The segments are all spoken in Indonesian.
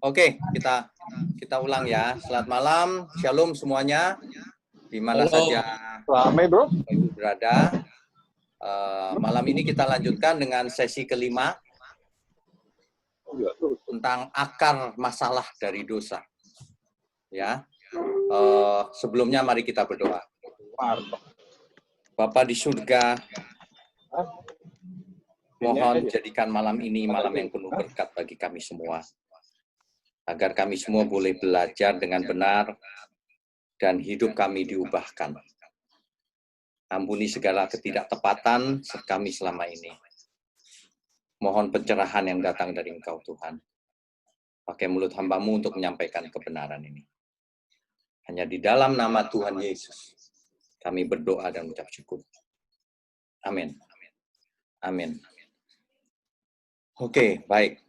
Oke, kita ulang ya. Selamat malam, shalom semuanya, di mana saja Ramai, bro. Ibu berada. Malam ini kita lanjutkan dengan sesi kelima tentang akar masalah dari dosa. Ya, sebelumnya mari kita berdoa. Bapa di surga, mohon jadikan malam ini malam yang penuh berkat bagi kami semua. Agar kami semua boleh belajar dengan benar dan hidup kami diubahkan. Ampuni segala ketidaktepatan kami selama ini. Mohon pencerahan yang datang dari Engkau, Tuhan. Pakai mulut hamba-Mu untuk menyampaikan kebenaran ini. Hanya di dalam nama Tuhan Yesus, kami berdoa dan mengucap syukur. Amin. Amin. Oke, baik.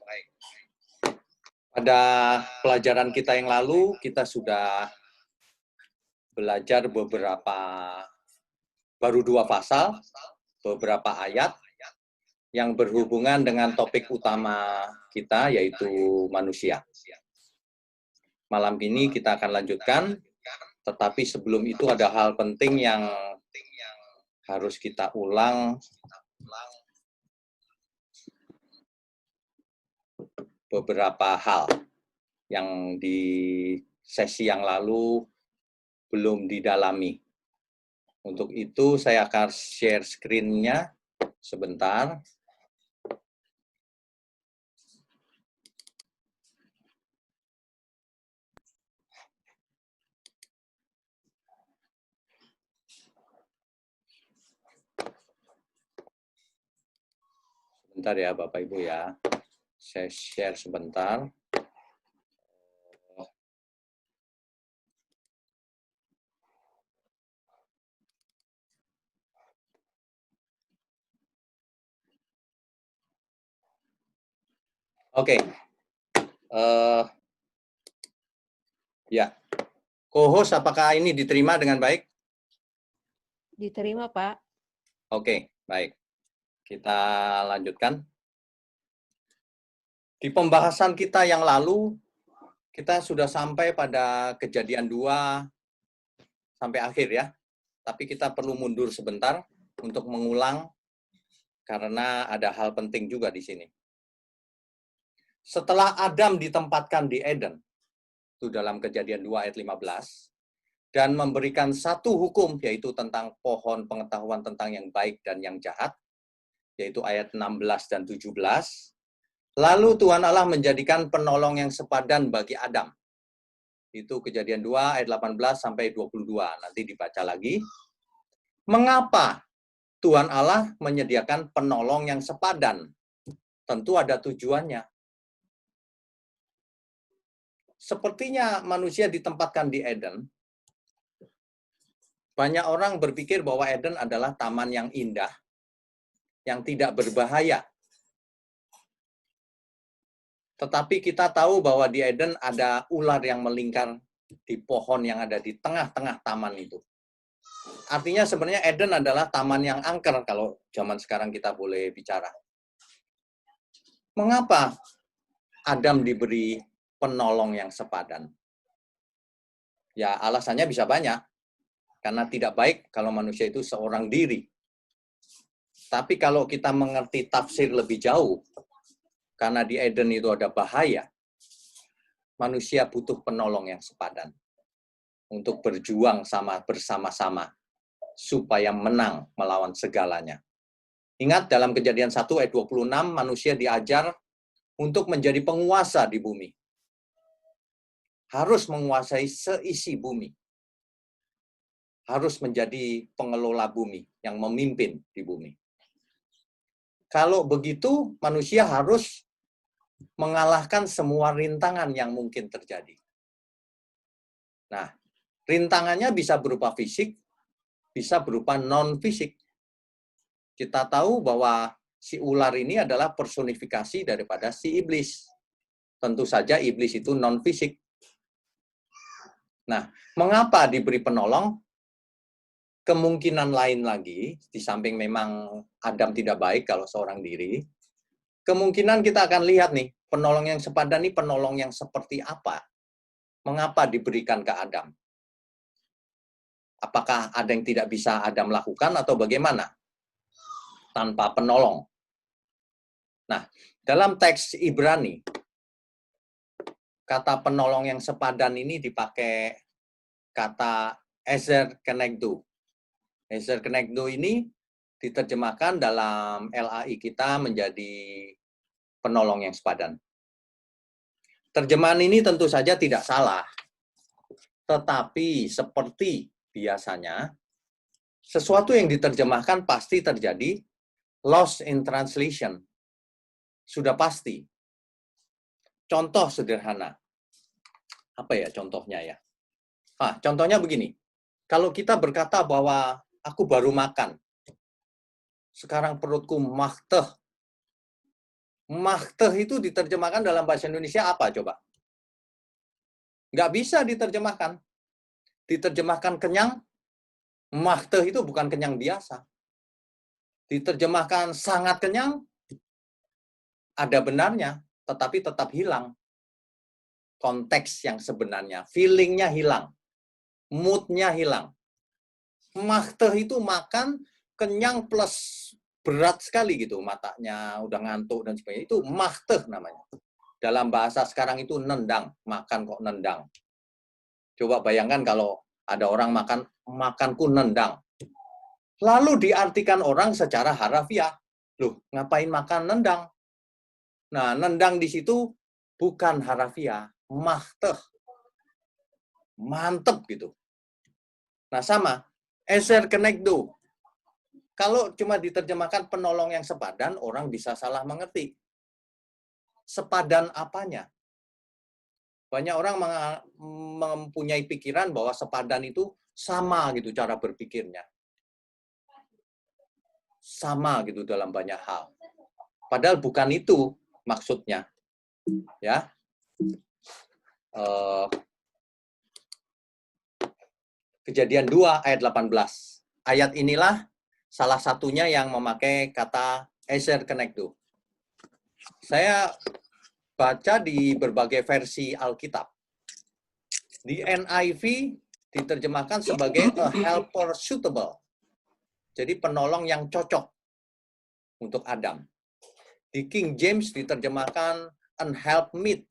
Pada pelajaran kita yang lalu, kita sudah belajar baru 2 pasal, beberapa ayat yang berhubungan dengan topik utama kita, yaitu manusia. Malam ini kita akan lanjutkan, tetapi sebelum itu ada hal penting yang harus kita ulang. Beberapa hal yang di sesi yang lalu belum didalami. Untuk itu saya akan share screen-nya sebentar. Sebentar ya Bapak Ibu ya. Saya share sebentar. Oke. Ya. Co-host, apakah ini diterima dengan baik? Diterima, Pak. Oke, baik. Kita lanjutkan. Di pembahasan kita yang lalu, kita sudah sampai pada Kejadian 2 sampai akhir ya. Tapi kita perlu mundur sebentar untuk mengulang karena ada hal penting juga di sini. Setelah Adam ditempatkan di Eden, itu dalam Kejadian 2 ayat 15, dan memberikan satu hukum, yaitu tentang pohon pengetahuan tentang yang baik dan yang jahat, yaitu ayat 16 dan 17. Lalu Tuhan Allah menjadikan penolong yang sepadan bagi Adam. Itu Kejadian 2 ayat 18 sampai 22. Nanti dibaca lagi. Mengapa Tuhan Allah menyediakan penolong yang sepadan? Tentu ada tujuannya. Sepertinya manusia ditempatkan di Eden. Banyak orang berpikir bahwa Eden adalah taman yang indah, yang tidak berbahaya. Tetapi kita tahu bahwa di Eden ada ular yang melingkar di pohon yang ada di tengah-tengah taman itu. Artinya sebenarnya Eden adalah taman yang angker kalau zaman sekarang kita boleh bicara. Mengapa Adam diberi penolong yang sepadan? Ya, alasannya bisa banyak. Karena tidak baik kalau manusia itu seorang diri. Tapi kalau kita mengerti tafsir lebih jauh, karena di Eden itu ada bahaya, manusia butuh penolong yang sepadan untuk berjuang bersama-sama supaya menang melawan segalanya. Ingat dalam Kejadian 1 ayat 26, manusia diajar untuk menjadi penguasa di bumi. Harus menguasai seisi bumi. Harus menjadi pengelola bumi yang memimpin di bumi. Kalau begitu, manusia harus mengalahkan semua rintangan yang mungkin terjadi. Nah, rintangannya bisa berupa fisik, bisa berupa non-fisik. Kita tahu bahwa si ular ini adalah personifikasi daripada si iblis. Tentu saja iblis itu non-fisik. Nah, mengapa diberi penolong? Kemungkinan lain lagi, di samping memang Adam tidak baik kalau seorang diri, kemungkinan kita akan lihat nih, Penolong yang sepadan ini penolong yang seperti apa? Mengapa diberikan ke Adam? Apakah ada yang tidak bisa Adam lakukan atau bagaimana? Tanpa penolong. Nah, dalam teks Ibrani, kata penolong yang sepadan ini dipakai kata Ezer Kenegdo. Ezer Kenegdo ini diterjemahkan dalam LAI kita menjadi penolong yang sepadan. Terjemahan ini tentu saja tidak salah, tetapi seperti biasanya, sesuatu yang diterjemahkan pasti terjadi lost in translation. Sudah pasti. Contoh sederhana. Apa ya contohnya ya? Contohnya begini. Kalau kita berkata bahwa aku baru makan, sekarang perutku mahteh. Mahteh itu diterjemahkan dalam bahasa Indonesia apa coba? Nggak bisa diterjemahkan. Diterjemahkan kenyang, mahteh itu bukan kenyang biasa. Diterjemahkan sangat kenyang, ada benarnya, tetapi tetap hilang. Konteks yang sebenarnya, feeling-nya hilang, mood-nya hilang. Mahteh itu makan, kenyang plus berat sekali gitu, matanya udah ngantuk dan sebagainya. Itu mahteh namanya. Dalam bahasa sekarang itu nendang, makan kok nendang. Coba bayangkan kalau ada orang makanku nendang. Lalu diartikan orang secara harafiah. Loh, ngapain makan nendang? Nah, nendang di situ bukan harafiah, mahteh. Mantep gitu. Nah, sama. Ezer Kenegdo. Kalau cuma diterjemahkan penolong yang sepadan, orang bisa salah mengerti. Sepadan apanya? Banyak orang mempunyai pikiran bahwa sepadan itu sama gitu cara berpikirnya. Sama gitu dalam banyak hal. Padahal bukan itu maksudnya. Ya. Kejadian 2 ayat 18. Ayat inilah salah satunya yang memakai kata Ezer Kenegdo. Saya baca di berbagai versi Alkitab. Di NIV diterjemahkan sebagai a helper suitable. Jadi penolong yang cocok untuk Adam. Di King James diterjemahkan an helpmeet.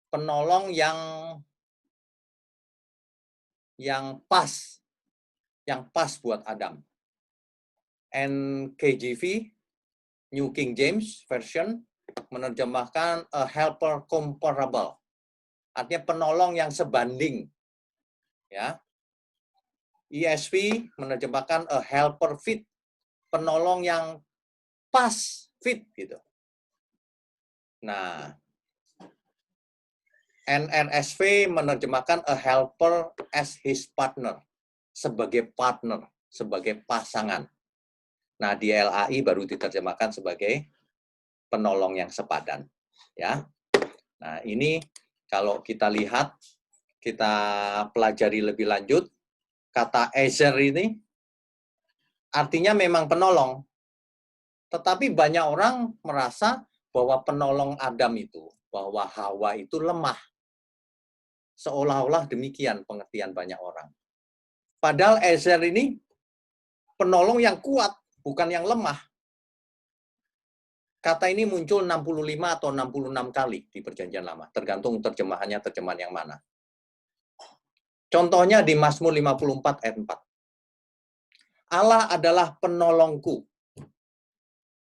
Penolong yang pas buat Adam. NKJV, New King James Version, menerjemahkan a helper comparable. Artinya penolong yang sebanding. Ya. ESV menerjemahkan a helper fit. Penolong yang pas, fit gitu. Nah, NRSV menerjemahkan a helper as his partner. Sebagai partner, sebagai pasangan. Nah, di LAI baru diterjemahkan sebagai penolong yang sepadan. Ya. Nah, ini kalau kita lihat, kita pelajari lebih lanjut, kata Ezer ini artinya memang penolong. Tetapi banyak orang merasa bahwa penolong Adam itu, bahwa Hawa itu lemah. Seolah-olah demikian pengertian banyak orang. Padahal Ezer ini penolong yang kuat, bukan yang lemah. Kata ini muncul 65 atau 66 kali di Perjanjian Lama, tergantung terjemahannya terjemahan yang mana. Contohnya di Mazmur 54 ayat 4. Allah adalah penolongku.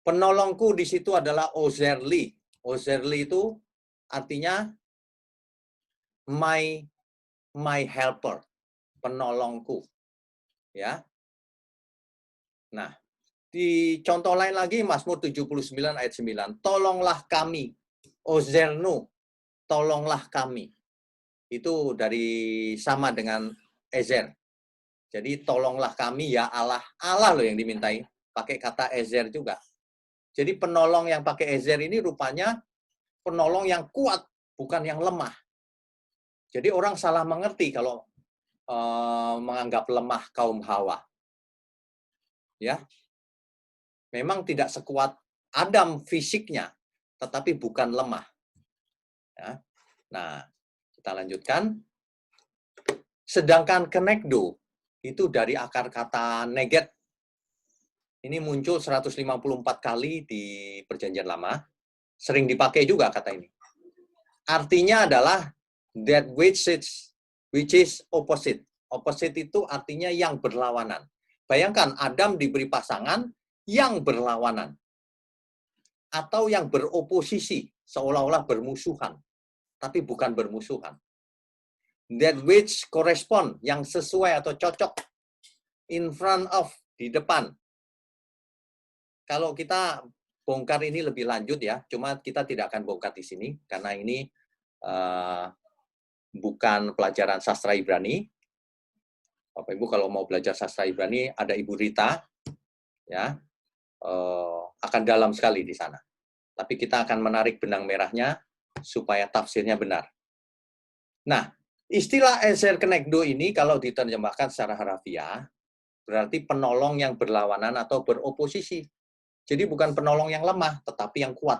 Penolongku di situ adalah Ozerli. Ozerli itu artinya my helper, penolongku. Ya. Nah, di contoh lain lagi Mazmur 79 ayat 9. Tolonglah kami, Ozernu, tolonglah kami. Itu dari sama dengan Ezer. Jadi tolonglah kami ya Allah. Allah loh yang dimintai. Pakai kata Ezer juga. Jadi penolong yang pakai Ezer ini rupanya penolong yang kuat, bukan yang lemah. Jadi orang salah mengerti kalau menganggap lemah kaum Hawa. Ya. Memang tidak sekuat Adam fisiknya, tetapi bukan lemah. Ya. Nah, kita lanjutkan. Sedangkan kenegdo itu dari akar kata neget. Ini muncul 154 kali di Perjanjian Lama. Sering dipakai juga kata ini. Artinya adalah that which is opposite. Opposite itu artinya yang berlawanan. Bayangkan Adam diberi pasangan yang berlawanan. Atau yang beroposisi, seolah-olah bermusuhan. Tapi bukan bermusuhan. That which correspond, yang sesuai atau cocok. In front of, di depan. Kalau kita bongkar ini lebih lanjut ya, cuma kita tidak akan bongkar di sini, karena ini bukan pelajaran sastra Ibrani. Bapak Ibu kalau mau belajar sastra Ibrani, ada Ibu Rita, ya, akan dalam sekali di sana. Tapi kita akan menarik benang merahnya supaya tafsirnya benar. Nah, istilah eser kenegdo ini kalau diterjemahkan secara harafiah, berarti penolong yang berlawanan atau beroposisi. Jadi bukan penolong yang lemah, tetapi yang kuat.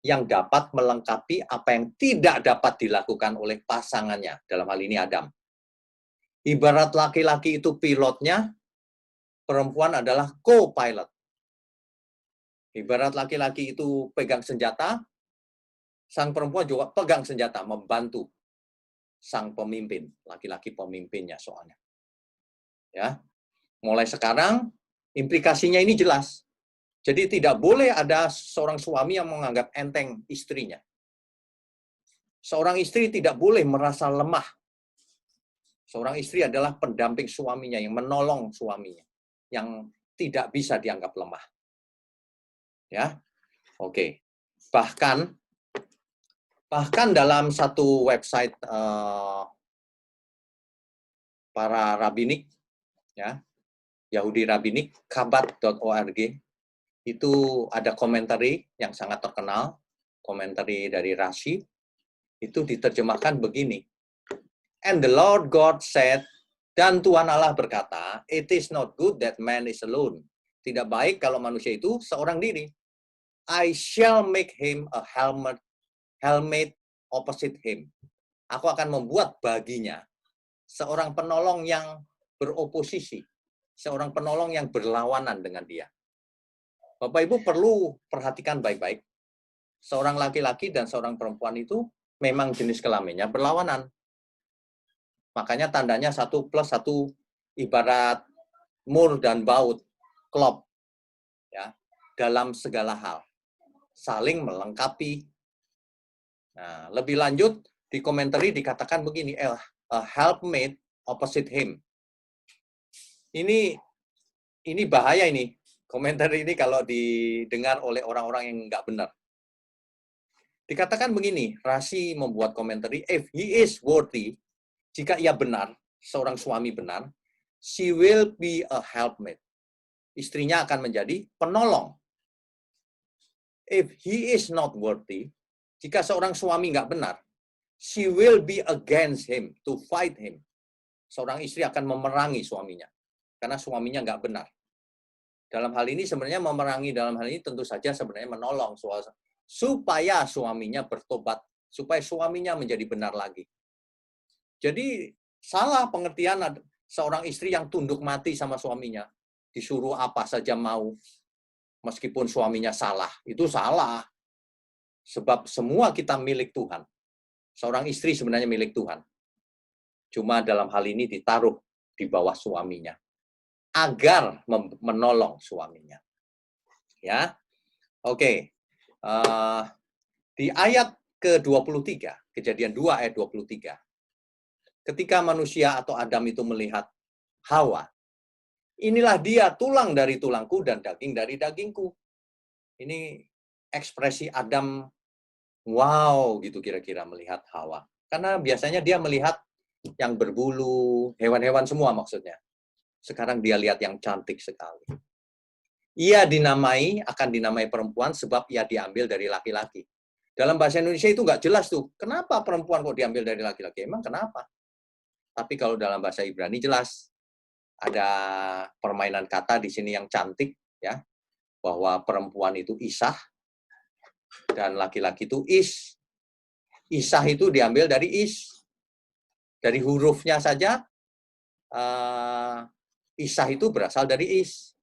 Yang dapat melengkapi apa yang tidak dapat dilakukan oleh pasangannya. Dalam hal ini Adam. Ibarat laki-laki itu pilotnya, perempuan adalah co-pilot. Ibarat laki-laki itu pegang senjata, sang perempuan juga pegang senjata, membantu sang pemimpin. Laki-laki pemimpinnya soalnya. Ya, mulai sekarang, implikasinya ini jelas. Jadi tidak boleh ada seorang suami yang menganggap enteng istrinya. Seorang istri tidak boleh merasa lemah. Seorang istri adalah pendamping suaminya, yang menolong suaminya, yang tidak bisa dianggap lemah. Ya, oke. Bahkan dalam satu website para rabbinik, ya, Yahudi rabbinik, kabat.org, itu ada komentari yang sangat terkenal, komentari dari Rashi, itu diterjemahkan begini. And the Lord God said, dan Tuhan Allah berkata, it is not good that man is alone. Tidak baik kalau manusia itu seorang diri. I shall make him a helmet opposite him. Aku akan membuat baginya seorang penolong yang beroposisi, seorang penolong yang berlawanan dengan dia. Bapak Ibu perlu perhatikan baik-baik. Seorang laki-laki dan seorang perempuan itu memang jenis kelaminnya berlawanan. Makanya tandanya 1+1 ibarat mur dan baut, klop, ya, dalam segala hal, saling melengkapi. Nah, lebih lanjut di komentari dikatakan begini, a helpmate opposite him. Ini bahaya ini. Komentar ini kalau didengar oleh orang-orang yang nggak benar. Dikatakan begini, Rashi membuat komentari, if he is worthy, jika ia benar, seorang suami benar, she will be a helpmate. Istrinya akan menjadi penolong. If he is not worthy, jika seorang suami nggak benar, she will be against him, to fight him. Seorang istri akan memerangi suaminya, karena suaminya nggak benar. Dalam hal ini sebenarnya memerangi, dalam hal ini tentu saja sebenarnya menolong supaya suaminya bertobat, supaya suaminya menjadi benar lagi. Jadi salah pengertian seorang istri yang tunduk mati sama suaminya, disuruh apa saja mau, meskipun suaminya salah. Itu salah. Sebab semua kita milik Tuhan. Seorang istri sebenarnya milik Tuhan. Cuma dalam hal ini ditaruh di bawah suaminya. Agar menolong suaminya. Ya, oke. Di ayat ke-23, Kejadian 2 ayat 23. Ketika manusia atau Adam itu melihat Hawa, inilah dia tulang dari tulangku dan daging dari dagingku. Ini ekspresi Adam, wow gitu kira-kira melihat Hawa. Karena biasanya dia melihat yang berbulu, hewan-hewan semua maksudnya. Sekarang dia lihat yang cantik sekali. Ia akan dinamai perempuan sebab ia diambil dari laki-laki. Dalam bahasa Indonesia itu nggak jelas tuh, kenapa perempuan kok diambil dari laki-laki? Emang kenapa? Tapi kalau dalam bahasa Ibrani jelas, ada permainan kata di sini yang cantik, ya, bahwa perempuan itu Isah dan laki-laki itu Ish. Isah itu diambil dari is. Dari hurufnya saja, isah itu berasal dari is.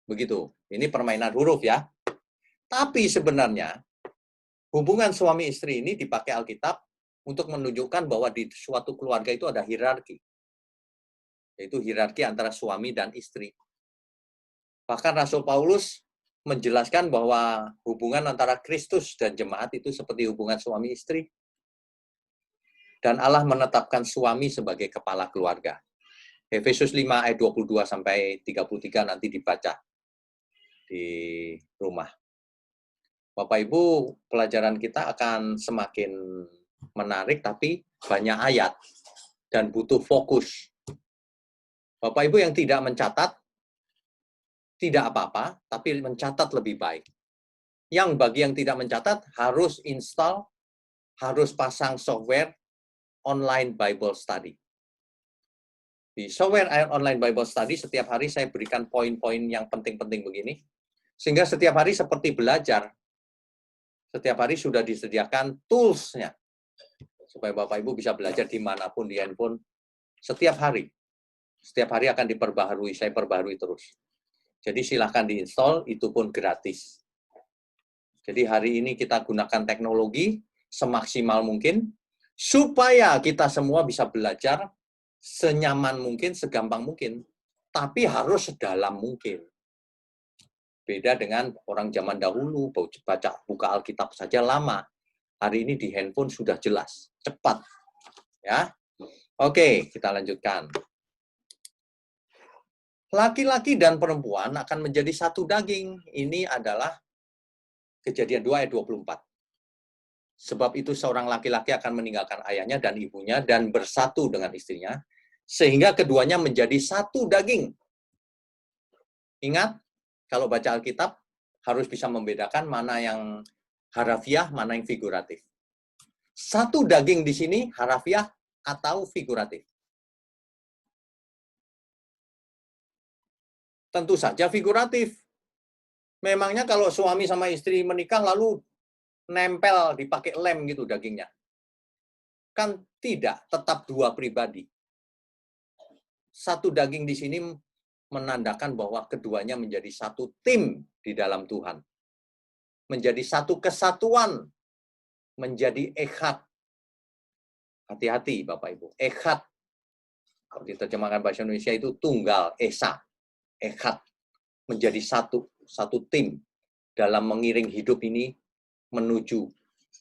Begitu. Ini permainan huruf ya. Tapi sebenarnya, hubungan suami istri ini dipakai Alkitab untuk menunjukkan bahwa di suatu keluarga itu ada hierarki. Yaitu hierarki antara suami dan istri. Bahkan Rasul Paulus menjelaskan bahwa hubungan antara Kristus dan jemaat itu seperti hubungan suami istri. Dan Allah menetapkan suami sebagai kepala keluarga. Efesus 5 ayat 22 sampai 33 nanti dibaca di rumah. Bapak Ibu, pelajaran kita akan semakin menarik tapi banyak ayat dan butuh fokus. Bapak Ibu yang tidak mencatat, tidak apa-apa, tapi mencatat lebih baik. Yang bagi yang tidak mencatat, harus install, harus pasang software online Bible Study. Di software online Bible Study, setiap hari saya berikan poin-poin yang penting-penting begini, sehingga setiap hari seperti belajar. Setiap hari sudah disediakan tools-nya, supaya Bapak Ibu bisa belajar dimanapun di handphone, setiap hari. Setiap hari akan diperbaharui, saya perbaharui terus. Jadi silahkan diinstal, itu pun gratis. Jadi hari ini kita gunakan teknologi semaksimal mungkin, supaya kita semua bisa belajar senyaman mungkin, segampang mungkin. Tapi harus sedalam mungkin. Beda dengan orang zaman dahulu, buka Alkitab saja lama. Hari ini di handphone sudah jelas, cepat. Ya, oke, kita lanjutkan. Laki-laki dan perempuan akan menjadi satu daging. Ini adalah Kejadian 2 ayat 24. Sebab itu seorang laki-laki akan meninggalkan ayahnya dan ibunya dan bersatu dengan istrinya, sehingga keduanya menjadi satu daging. Ingat, kalau baca Alkitab, harus bisa membedakan mana yang harafiah, mana yang figuratif. Satu daging di sini harafiah atau figuratif? Tentu saja figuratif. Memangnya kalau suami sama istri menikah lalu nempel dipakai lem gitu dagingnya? Kan tidak, tetap dua pribadi. Satu daging di sini menandakan bahwa keduanya menjadi satu tim di dalam Tuhan. Menjadi satu kesatuan, menjadi echad. Hati-hati Bapak Ibu, echad. Kalau diterjemahkan bahasa Indonesia itu tunggal, esa, echad. Menjadi satu tim dalam mengiring hidup ini menuju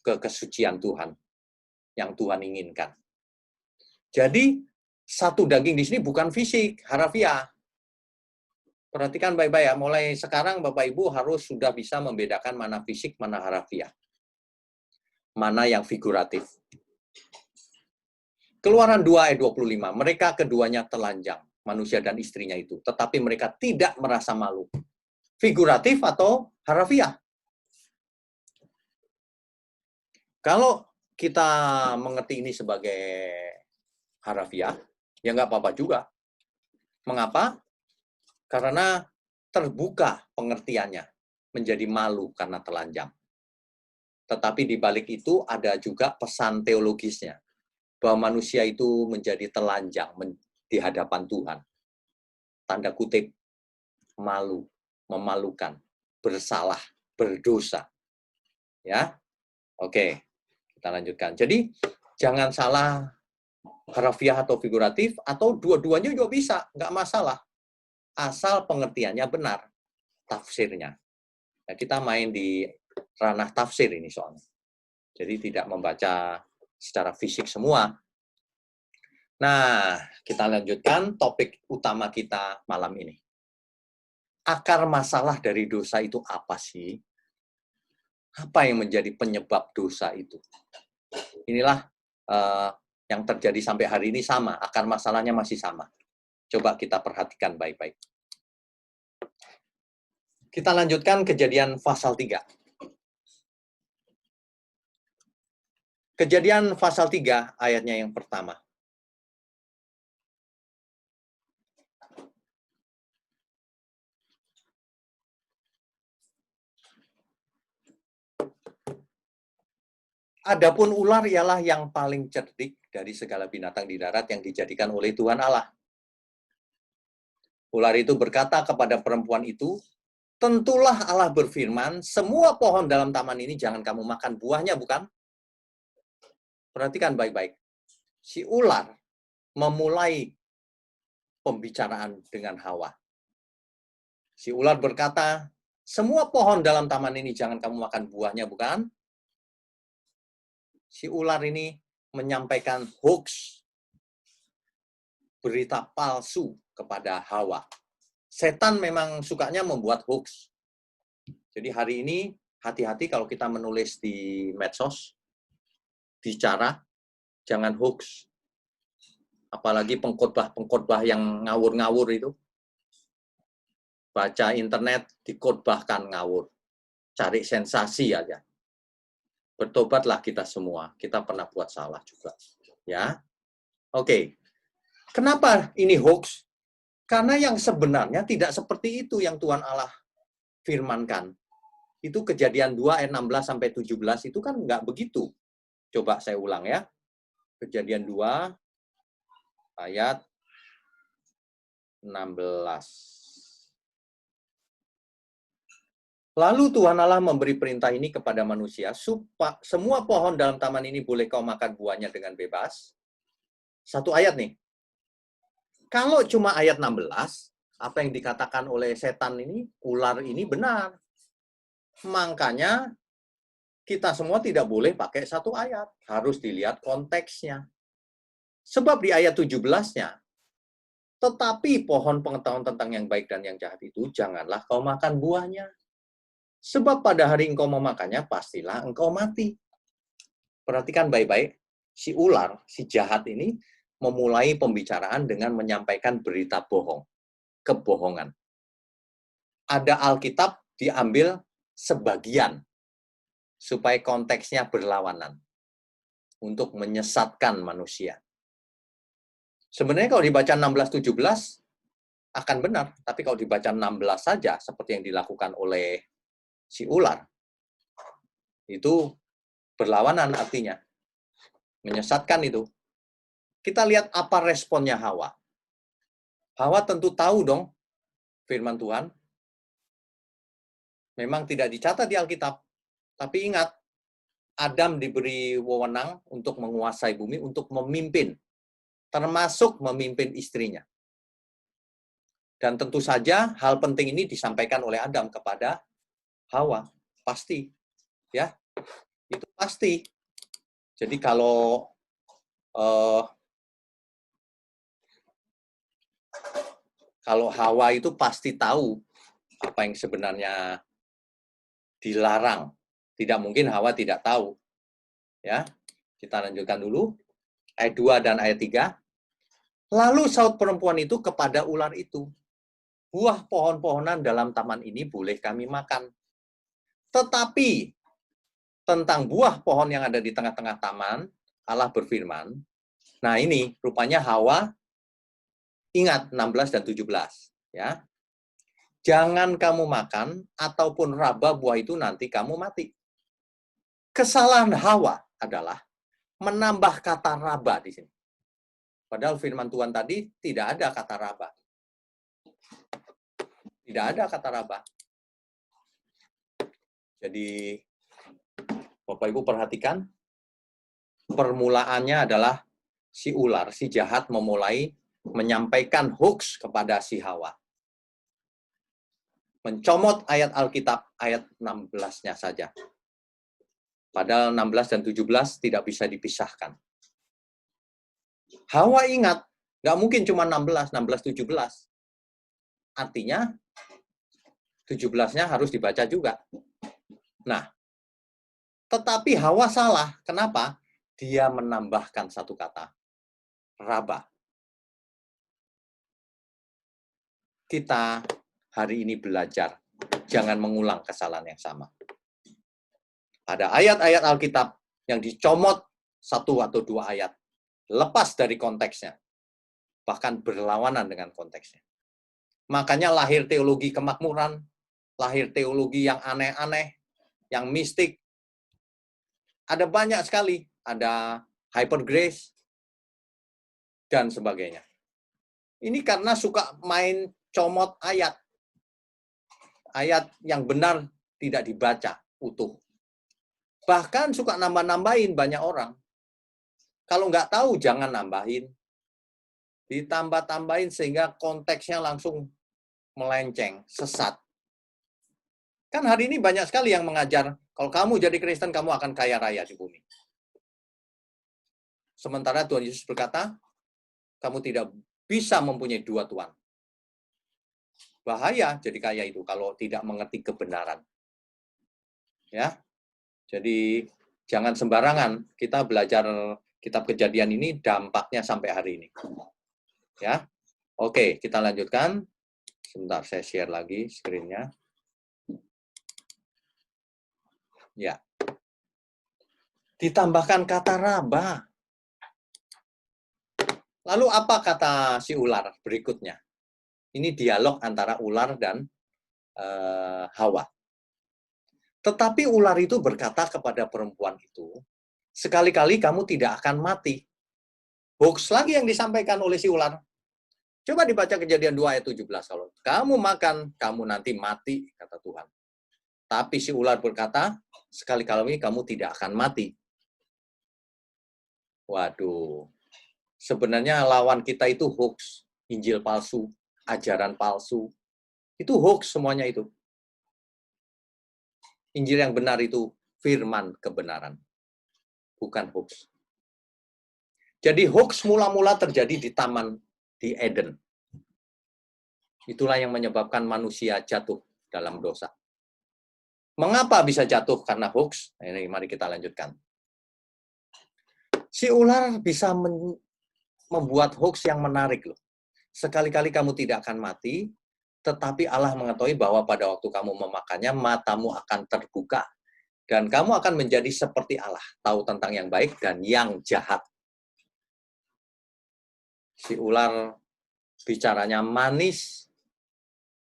ke kesucian Tuhan yang Tuhan inginkan. Jadi satu daging di sini bukan fisik, harafiah. Perhatikan baik-baik ya, mulai sekarang Bapak Ibu harus sudah bisa membedakan mana fisik, mana harafiah. Mana yang figuratif. Keluaran 2 ayat 25, mereka keduanya telanjang, manusia dan istrinya itu, tetapi mereka tidak merasa malu. Figuratif atau harafiah? Kalau kita mengerti ini sebagai harafiah, ya nggak apa-apa juga. Mengapa? Karena terbuka pengertiannya, menjadi malu karena telanjang. Tetapi di balik itu ada juga pesan teologisnya, bahwa manusia itu menjadi telanjang di hadapan Tuhan. Tanda kutip, malu, memalukan, bersalah, berdosa. Ya, oke, kita lanjutkan. Jadi, jangan salah harafiah atau figuratif, atau dua-duanya juga bisa, nggak masalah. Asal pengertiannya benar, tafsirnya. Nah, kita main di ranah tafsir ini soalnya. Jadi tidak membaca secara fisik semua. Nah, kita lanjutkan topik utama kita malam ini. Akar masalah dari dosa itu apa sih? Apa yang menjadi penyebab dosa itu? Inilah yang terjadi sampai hari ini sama, akar masalahnya masih sama. Coba kita perhatikan baik-baik. Kita lanjutkan Kejadian pasal 3. Kejadian pasal 3 ayatnya yang pertama. Adapun ular ialah yang paling cerdik dari segala binatang di darat yang dijadikan oleh Tuhan Allah. Ular itu berkata kepada perempuan itu, tentulah Allah berfirman, semua pohon dalam taman ini jangan kamu makan buahnya, bukan? Perhatikan baik-baik. Si ular memulai pembicaraan dengan Hawa. Si ular berkata, semua pohon dalam taman ini jangan kamu makan buahnya, bukan? Si ular ini menyampaikan hoax, berita palsu kepada Hawa. Setan memang sukanya membuat hoax. Jadi hari ini hati-hati kalau kita menulis di medsos, bicara, jangan hoax. Apalagi pengkhotbah-pengkhotbah yang ngawur-ngawur itu. Baca internet, dikhotbahkan ngawur. Cari sensasi aja. Bertobatlah kita semua. Kita pernah buat salah juga. Ya, oke. Kenapa ini hoax? Karena yang sebenarnya tidak seperti itu yang Tuhan Allah firmankan. Itu Kejadian 2 ayat 16 sampai 17 itu kan nggak begitu. Coba saya ulang ya. Kejadian 2 ayat 16. Lalu Tuhan Allah memberi perintah ini kepada manusia, supaya semua pohon dalam taman ini boleh kau makan buahnya dengan bebas. Satu ayat nih. Kalau cuma ayat 16, apa yang dikatakan oleh setan ini, ular ini benar. Makanya kita semua tidak boleh pakai satu ayat. Harus dilihat konteksnya. Sebab di ayat 17-nya, tetapi pohon pengetahuan tentang yang baik dan yang jahat itu, janganlah kau makan buahnya. Sebab pada hari engkau memakannya, pastilah engkau mati. Perhatikan baik-baik, si ular, si jahat ini, memulai pembicaraan dengan menyampaikan berita bohong, kebohongan. Ada Alkitab diambil sebagian, supaya konteksnya berlawanan, untuk menyesatkan manusia. Sebenarnya kalau dibaca 16-17, akan benar. Tapi kalau dibaca 16 saja, seperti yang dilakukan oleh si ular, itu berlawanan artinya. Menyesatkan itu. Kita lihat apa responnya Hawa. Hawa tentu tahu dong firman Tuhan. Memang tidak dicatat di Alkitab. Tapi ingat, Adam diberi wewenang untuk menguasai bumi, untuk memimpin. Termasuk memimpin istrinya. Dan tentu saja hal penting ini disampaikan oleh Adam kepada Hawa. Pasti. Ya, itu pasti. Jadi kalau Hawa itu pasti tahu apa yang sebenarnya dilarang. Tidak mungkin Hawa tidak tahu. Ya, kita lanjutkan dulu. Ayat 2 dan ayat 3. Lalu saut perempuan itu kepada ular itu, buah pohon-pohonan dalam taman ini boleh kami makan. Tetapi tentang buah pohon yang ada di tengah-tengah taman, Allah berfirman, nah ini rupanya Hawa ingat 16 dan 17. Ya. Jangan kamu makan ataupun raba buah itu nanti kamu mati. Kesalahan Hawa adalah menambah kata raba di sini. Padahal firman Tuhan tadi tidak ada kata raba. Tidak ada kata raba. Jadi, Bapak Ibu perhatikan, permulaannya adalah si ular, si jahat memulai menyampaikan hoax kepada si Hawa. Mencomot ayat Alkitab, ayat 16-nya saja. Padahal 16 dan 17 tidak bisa dipisahkan. Hawa ingat, nggak mungkin cuma 16, 17. Artinya, 17-nya harus dibaca juga. Nah, tetapi Hawa salah. Kenapa? Dia menambahkan satu kata. Raba. Kita hari ini belajar. Jangan mengulang kesalahan yang sama. Ada ayat-ayat Alkitab yang dicomot satu atau dua ayat. Lepas dari konteksnya. Bahkan berlawanan dengan konteksnya. Makanya lahir teologi kemakmuran. Lahir teologi yang aneh-aneh. Yang mistik. Ada banyak sekali. Ada hyper grace, dan sebagainya. Ini karena suka main comot ayat. Ayat yang benar tidak dibaca utuh. Bahkan suka nambah-nambahin banyak orang. Kalau nggak tahu, jangan nambahin. Ditambah-tambahin sehingga konteksnya langsung melenceng, sesat. Kan hari ini banyak sekali yang mengajar, kalau kamu jadi Kristen, kamu akan kaya raya di bumi. Sementara Tuhan Yesus berkata, kamu tidak bisa mempunyai dua Tuhan. Bahaya jadi kaya itu kalau tidak mengerti kebenaran. Ya, jadi jangan sembarangan kita belajar kitab Kejadian ini, dampaknya sampai hari ini. Ya, oke, kita lanjutkan. Sebentar, saya share lagi screen-nya. Ya, ditambahkan kata raba. Lalu apa kata si ular berikutnya? Ini dialog antara ular dan Hawa. Tetapi ular itu berkata kepada perempuan itu, sekali-kali kamu tidak akan mati. Hoax lagi yang disampaikan oleh si ular. Coba dibaca Kejadian 2 ayat 17. Kalau kamu makan, kamu nanti mati, kata Tuhan. Tapi si ular berkata, sekali-kali kamu tidak akan mati. Waduh, sebenarnya lawan kita itu hoax, Injil palsu, ajaran palsu. Itu hoax semuanya itu. Injil yang benar itu firman kebenaran, bukan hoax. Jadi hoax mula-mula terjadi di taman di Eden. Itulah yang menyebabkan manusia jatuh dalam dosa. Mengapa bisa jatuh karena hoax? Ini mari kita lanjutkan. Si ular bisa membuat hoax yang menarik loh. Sekali-kali kamu tidak akan mati, tetapi Allah mengetahui bahwa pada waktu kamu memakannya, matamu akan terbuka. Dan kamu akan menjadi seperti Allah, tahu tentang yang baik dan yang jahat. Si ular bicaranya manis,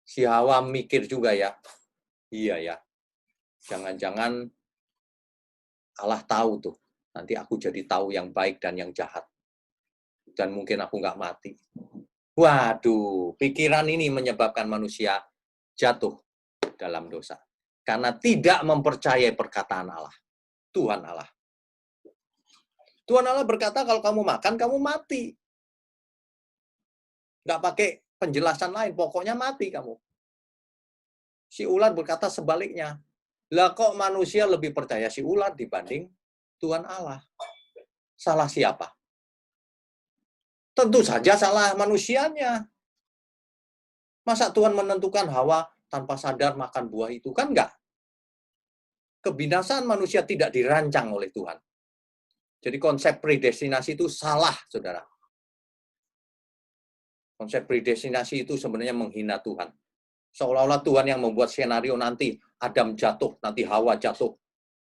si Hawa mikir juga ya, iya ya, jangan-jangan Allah tahu tuh, nanti aku jadi tahu yang baik dan yang jahat. Dan mungkin aku nggak mati. Waduh, pikiran ini menyebabkan manusia jatuh dalam dosa. Karena tidak mempercayai perkataan Allah. Tuhan Allah. Tuhan Allah berkata kalau kamu makan, kamu mati. Nggak pakai penjelasan lain, pokoknya mati kamu. Si ular berkata sebaliknya. Lah kok manusia lebih percaya si ular dibanding Tuhan Allah? Salah siapa? Tentu saja salah manusianya. Masa Tuhan menentukan Hawa tanpa sadar makan buah itu? Kan enggak. Kebinasaan manusia tidak dirancang oleh Tuhan. Jadi konsep predestinasi itu salah, saudara. Konsep predestinasi itu sebenarnya menghina Tuhan. Seolah-olah Tuhan yang membuat skenario nanti Adam jatuh, nanti Hawa jatuh.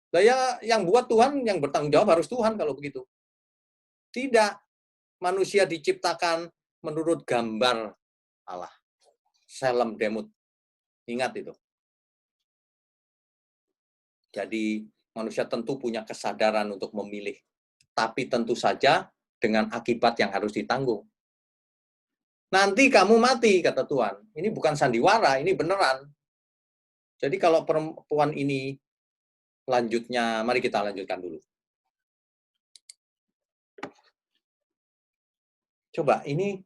Nah ya, yang buat Tuhan, yang bertanggung jawab harus Tuhan kalau begitu. Tidak. Manusia diciptakan menurut gambar Allah. Selem demut. Ingat itu. Jadi manusia tentu punya kesadaran untuk memilih. Tapi tentu saja dengan akibat yang harus ditanggung. Nanti kamu mati, kata Tuhan. Ini bukan sandiwara, ini beneran. Jadi kalau perempuan ini lanjutnya, mari kita lanjutkan dulu. Coba, ini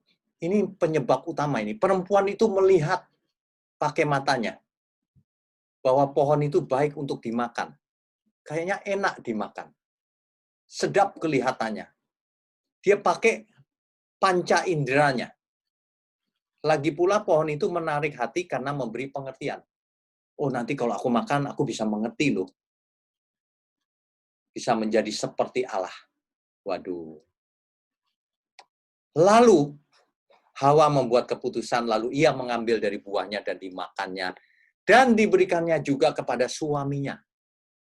penyebab utama ini. Perempuan itu melihat pakai matanya bahwa pohon itu baik untuk dimakan. Kayaknya enak dimakan. Sedap kelihatannya. Dia pakai panca inderanya. Lagi pula pohon itu menarik hati karena memberi pengertian. Oh, nanti kalau aku makan, aku bisa mengerti loh. Bisa menjadi seperti Allah. Waduh. Lalu, Hawa membuat keputusan, lalu ia mengambil dari buahnya dan dimakannya. Dan diberikannya juga kepada suaminya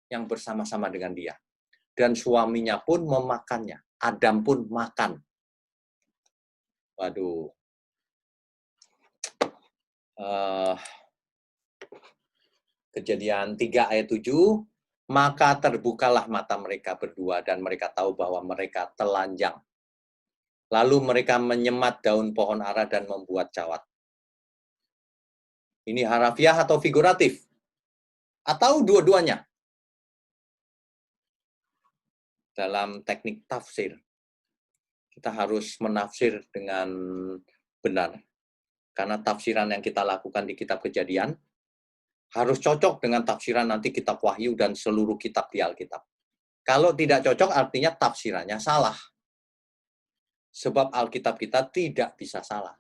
yang bersama-sama dengan dia. Dan suaminya pun memakannya. Adam pun makan. Waduh. Kejadian 3 ayat 7. Maka terbukalah mata mereka berdua dan mereka tahu bahwa mereka telanjang. Lalu mereka menyemat daun pohon ara dan membuat cawat. Ini harafiah atau figuratif? Atau dua-duanya? Dalam teknik tafsir, kita harus menafsir dengan benar. Karena tafsiran yang kita lakukan di kitab Kejadian harus cocok dengan tafsiran nanti kitab Wahyu dan seluruh kitab di Alkitab. Kalau tidak cocok artinya tafsirannya salah. Sebab Alkitab kita tidak bisa salah.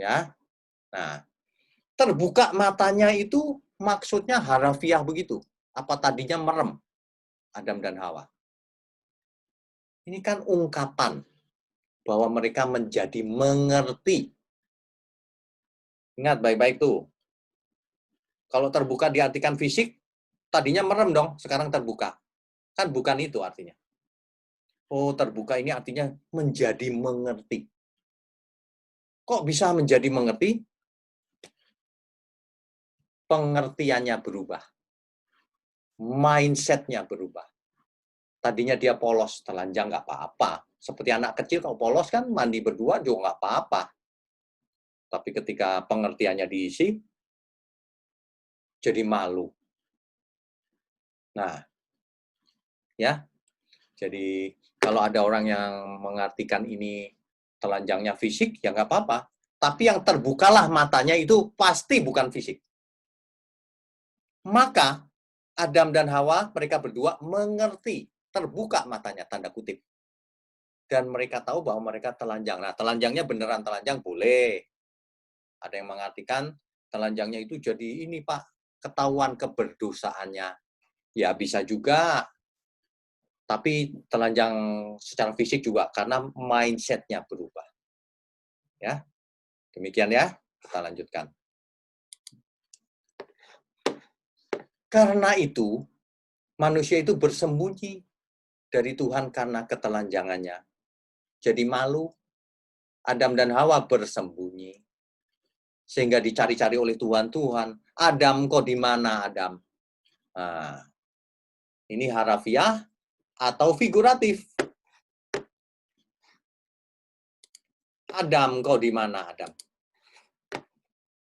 Ya. Nah, terbuka matanya itu maksudnya harafiah begitu. Apa tadinya merem Adam dan Hawa. Ini kan ungkapan bahwa mereka menjadi mengerti. Ingat baik-baik tuh. Kalau terbuka diartikan fisik, tadinya merem dong, sekarang terbuka. Kan bukan itu artinya. Oh, terbuka ini artinya menjadi mengerti. Kok bisa menjadi mengerti? Pengertiannya berubah. Mindset-nya berubah. Tadinya dia polos, telanjang nggak apa-apa. Seperti anak kecil kalau polos kan mandi berdua juga nggak apa-apa. Tapi ketika pengertiannya diisi, jadi malu. Nah, ya. Jadi kalau ada orang yang mengartikan ini telanjangnya fisik, ya nggak apa-apa. Tapi yang terbukalah matanya itu pasti bukan fisik. Maka Adam dan Hawa, mereka berdua mengerti, terbuka matanya, tanda kutip. Dan mereka tahu bahwa mereka telanjang. Nah, telanjangnya beneran telanjang boleh. Ada yang mengartikan telanjangnya itu jadi ini, Pak, ketahuan keberdosaannya. Ya bisa juga. Tapi telanjang secara fisik juga karena mindset-nya berubah. Ya. Demikian ya, kita lanjutkan. Karena itu, manusia itu bersembunyi dari Tuhan karena ketelanjangannya. Jadi malu. Adam dan Hawa bersembunyi. Sehingga dicari-cari oleh Tuhan. Tuhan, Adam kok di mana Adam? Nah, ini harafiah atau figuratif. Adam kok di mana Adam?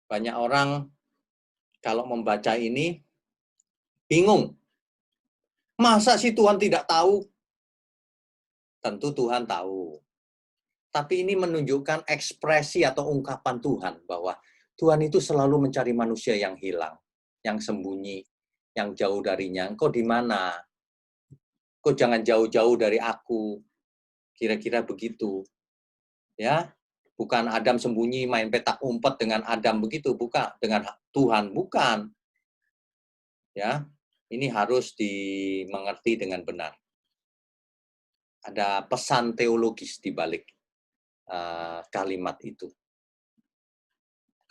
Banyak orang kalau membaca ini bingung. Masa sih Tuhan tidak tahu? Tentu Tuhan tahu. Tapi ini menunjukkan ekspresi atau ungkapan Tuhan bahwa Tuhan itu selalu mencari manusia yang hilang, yang sembunyi, yang jauh darinya. Engkau di mana? Kau jangan jauh-jauh dari aku. Kira-kira begitu. Ya, bukan Adam sembunyi main petak umpet dengan Adam begitu, bukan, dengan Tuhan, bukan. Ya, ini harus dimengerti dengan benar. Ada pesan teologis di balik kalimat itu.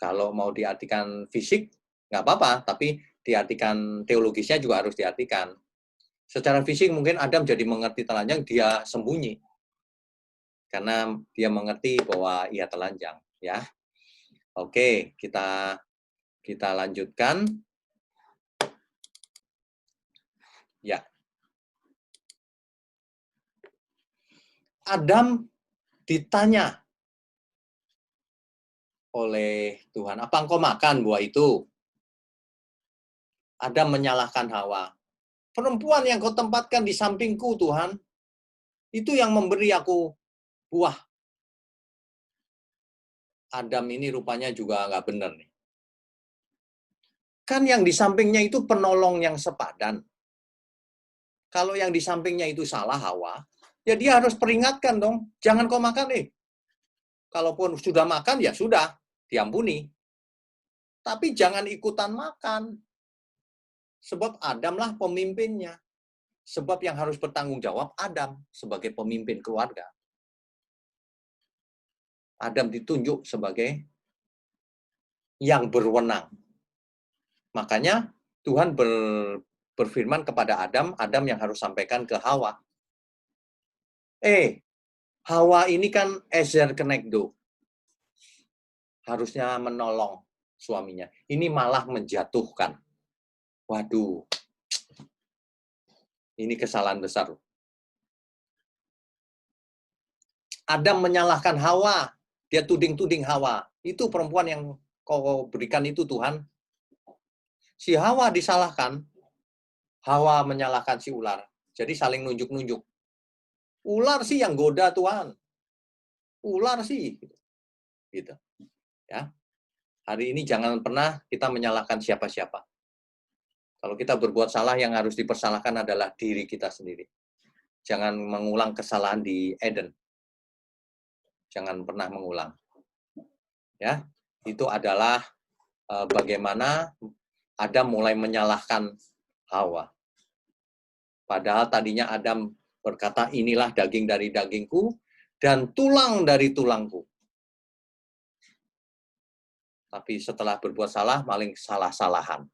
Kalau mau diartikan fisik, nggak apa-apa, tapi diartikan teologisnya juga harus diartikan. Secara fisik mungkin Adam jadi mengerti telanjang, dia sembunyi. Karena dia mengerti bahwa ia telanjang. Ya. Oke, kita lanjutkan. Ya. Adam ditanya oleh Tuhan, apa engkau makan buah itu? Adam menyalahkan Hawa. Perempuan yang kau tempatkan di sampingku, Tuhan, itu yang memberi aku buah. Adam ini rupanya juga nggak benar nih. Kan yang di sampingnya itu penolong yang sepadan. Kalau yang di sampingnya itu salah Hawa, ya dia harus peringatkan dong, jangan kau makan nih. Kalaupun sudah makan, ya sudah, diampuni. Tapi jangan ikutan makan. Sebab Adamlah pemimpinnya. Sebab yang harus bertanggung jawab Adam sebagai pemimpin keluarga. Adam ditunjuk sebagai yang berwenang. Makanya Tuhan berfirman kepada Adam, Adam yang harus sampaikan ke Hawa. Hawa ini kan ezer kenegdo. Harusnya menolong suaminya. Ini malah menjatuhkan. Waduh, ini kesalahan besar. Adam menyalahkan Hawa, dia tuding-tuding Hawa. Itu perempuan yang kau berikan itu Tuhan. Si Hawa disalahkan, Hawa menyalahkan si ular. Jadi saling nunjuk-nunjuk. Ular sih yang goda Tuhan. Ular sih. Gitu. Ya. Hari ini jangan pernah kita menyalahkan siapa-siapa. Kalau kita berbuat salah, yang harus dipersalahkan adalah diri kita sendiri. Jangan mengulang kesalahan di Eden. Jangan pernah mengulang. Ya, itu adalah bagaimana Adam mulai menyalahkan Hawa. Padahal tadinya Adam berkata, inilah daging dari dagingku dan tulang dari tulangku. Tapi setelah berbuat salah, maling salah-salahan.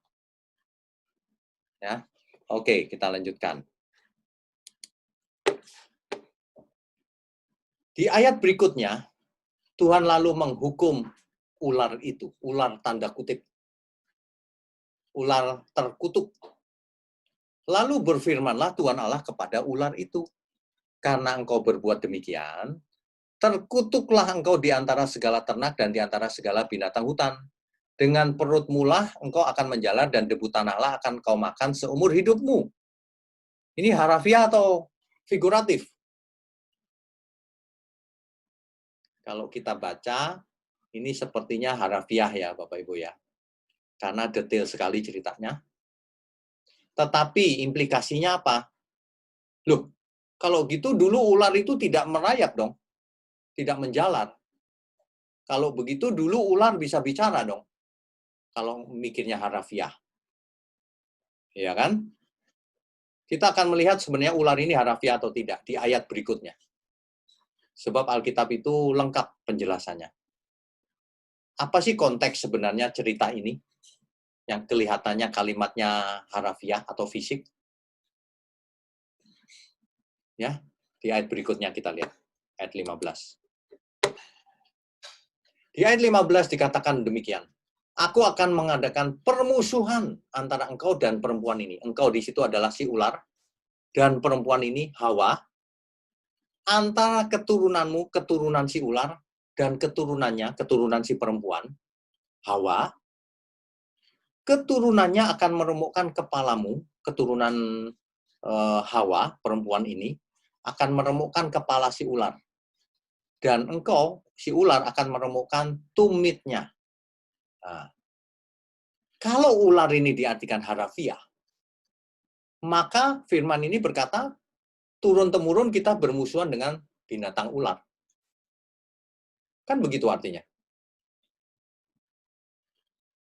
Ya, oke, kita lanjutkan. Di ayat berikutnya, Tuhan lalu menghukum ular itu, ular tanda kutip, ular terkutuk. Lalu berfirmanlah Tuhan Allah kepada ular itu, karena engkau berbuat demikian, terkutuklah engkau di antara segala ternak dan di antara segala binatang hutan. Dengan perut mulah engkau akan menjalar dan debu tanahlah akan kau makan seumur hidupmu. Ini harafiah atau figuratif? Kalau kita baca, ini sepertinya harafiah ya Bapak Ibu ya. Karena detail sekali ceritanya. Tetapi implikasinya apa? Loh, kalau gitu dulu ular itu tidak merayap dong. Tidak menjalar. Kalau begitu dulu ular bisa bicara dong. Kalau mikirnya harafiah. Ya kan? Kita akan melihat sebenarnya ular ini harafiah atau tidak di ayat berikutnya. Sebab Alkitab itu lengkap penjelasannya. Apa sih konteks sebenarnya cerita ini? Yang kelihatannya kalimatnya harafiah atau fisik? Ya, di ayat berikutnya kita lihat. Ayat 15. Di ayat 15 dikatakan demikian. Aku akan mengadakan permusuhan antara engkau dan perempuan ini. Engkau di situ adalah si ular. Dan perempuan ini, Hawa. Antara keturunanmu, keturunan si ular, dan keturunannya, keturunan si perempuan, Hawa, keturunannya akan meremukkan kepalamu, keturunan Hawa, perempuan ini, akan meremukkan kepala si ular. Dan engkau, si ular, akan meremukkan tumitnya. Nah, kalau ular ini diartikan harafiah, maka firman ini berkata, turun-temurun kita bermusuhan dengan binatang ular. Kan begitu artinya.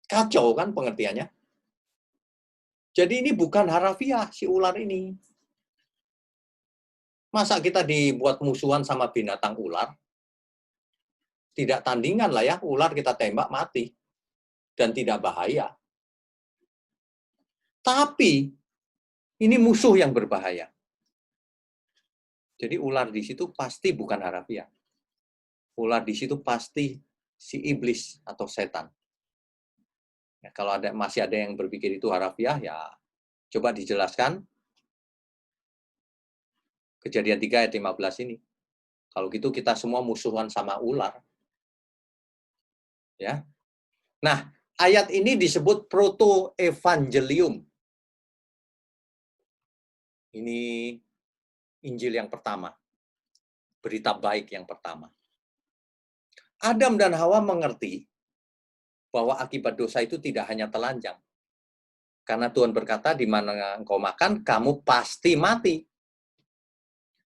Kacau kan pengertiannya. Jadi ini bukan harafiah si ular ini. Masa kita dibuat musuhan sama binatang ular? Tidak tandingan lah ya, ular kita tembak mati. Dan tidak bahaya. Tapi ini musuh yang berbahaya. Jadi ular di situ pasti bukan harafiah. Ular di situ pasti si iblis atau setan. Ya, kalau masih ada yang berpikir itu harafiah, ya coba dijelaskan. Kejadian 3 ayat 15 ini. Kalau gitu kita semua musuhan sama ular. Ya. Nah, ayat ini disebut proto-evangelium. Ini Injil yang pertama. Berita baik yang pertama. Adam dan Hawa mengerti bahwa akibat dosa itu tidak hanya telanjang. Karena Tuhan berkata, di mana engkau makan, kamu pasti mati.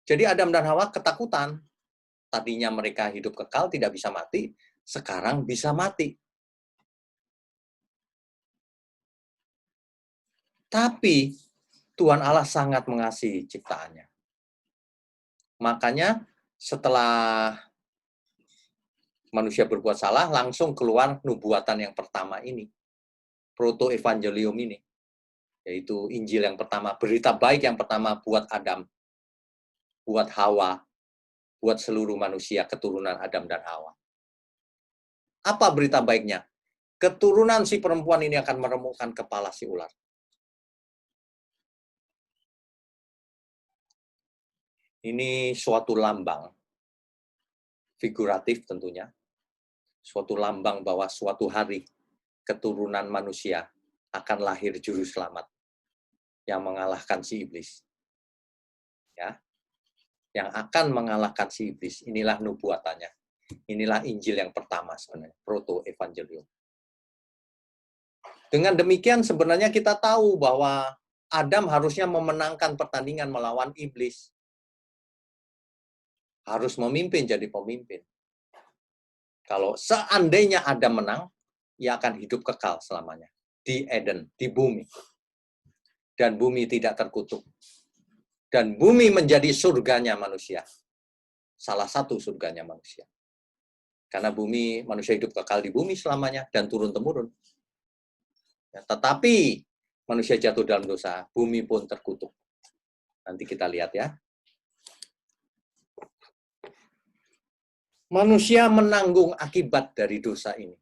Jadi Adam dan Hawa ketakutan. Tadinya mereka hidup kekal, tidak bisa mati. Sekarang bisa mati. Tapi Tuhan Allah sangat mengasihi ciptaannya. Makanya setelah manusia berbuat salah, langsung keluar nubuatan yang pertama ini. Proto-evangelium ini. Yaitu Injil yang pertama, berita baik yang pertama buat Adam, buat Hawa, buat seluruh manusia, keturunan Adam dan Hawa. Apa berita baiknya? Keturunan si perempuan ini akan meremukkan kepala si ular. Ini suatu lambang, figuratif tentunya, suatu lambang bahwa suatu hari keturunan manusia akan lahir juru selamat yang mengalahkan si iblis. Ya, yang akan mengalahkan si iblis, inilah nubuatannya. Inilah Injil yang pertama sebenarnya, proto-evangelium. Dengan demikian sebenarnya kita tahu bahwa Adam harusnya memenangkan pertandingan melawan iblis. Harus memimpin, jadi pemimpin. Kalau seandainya Adam menang, ia akan hidup kekal selamanya. Di Eden, di bumi. Dan bumi tidak terkutuk. Dan bumi menjadi surganya manusia. Salah satu surganya manusia. Karena bumi, manusia hidup kekal di bumi selamanya dan turun-temurun. Ya, tetapi manusia jatuh dalam dosa, bumi pun terkutuk. Nanti kita lihat ya. Manusia menanggung akibat dari dosa ini.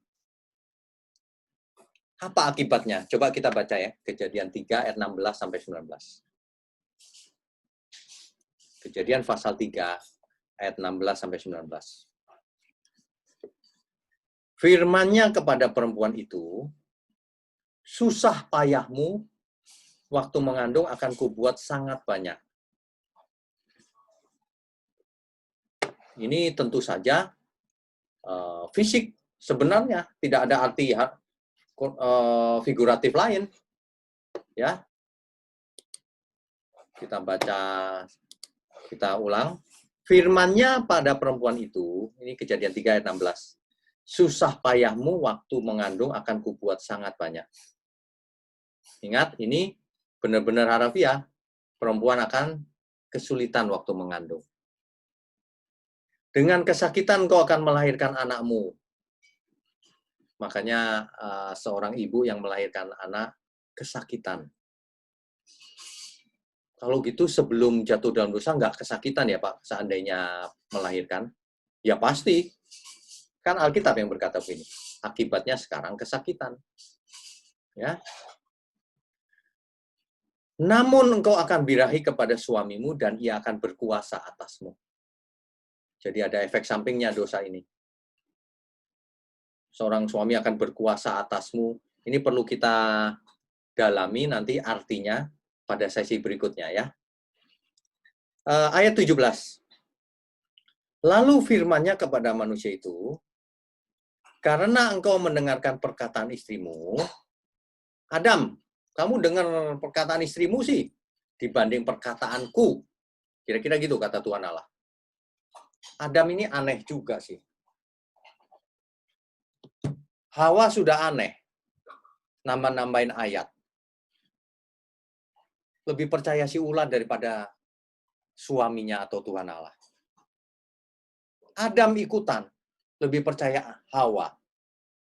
Apa akibatnya? Coba kita baca ya, Kejadian 3 ayat 16 sampai 19. Kejadian pasal 3 ayat 16 sampai 19. Firman-Nya kepada perempuan itu, susah payahmu waktu mengandung akan kubuat sangat banyak. Ini tentu saja fisik, sebenarnya tidak ada arti figuratif lain. Ya, kita baca, kita ulang. Firman-Nya pada perempuan itu, ini Kejadian 3 ayat 16. Susah payahmu waktu mengandung akan kubuat sangat banyak. Ingat, ini benar-benar harafiah. Perempuan akan kesulitan waktu mengandung. Dengan kesakitan kau akan melahirkan anakmu. Makanya seorang ibu yang melahirkan anak kesakitan. Kalau gitu sebelum jatuh dalam dosa nggak kesakitan ya Pak, seandainya melahirkan? Ya pasti. Kan Alkitab yang berkata begini. Akibatnya sekarang kesakitan. Ya. Namun engkau akan birahi kepada suamimu dan ia akan berkuasa atasmu. Jadi ada efek sampingnya dosa ini. Seorang suami akan berkuasa atasmu. Ini perlu kita dalami nanti artinya pada sesi berikutnya ya. Ayat 17. Lalu firman-Nya kepada manusia itu, karena engkau mendengarkan perkataan istrimu, Adam, kamu dengar perkataan istrimu sih, dibanding perkataanku. Kira-kira gitu kata Tuhan Allah. Adam ini aneh juga sih. Hawa sudah aneh. Nambah-nambahin ayat. Lebih percaya si ular daripada suaminya atau Tuhan Allah. Adam ikutan. Lebih percaya Hawa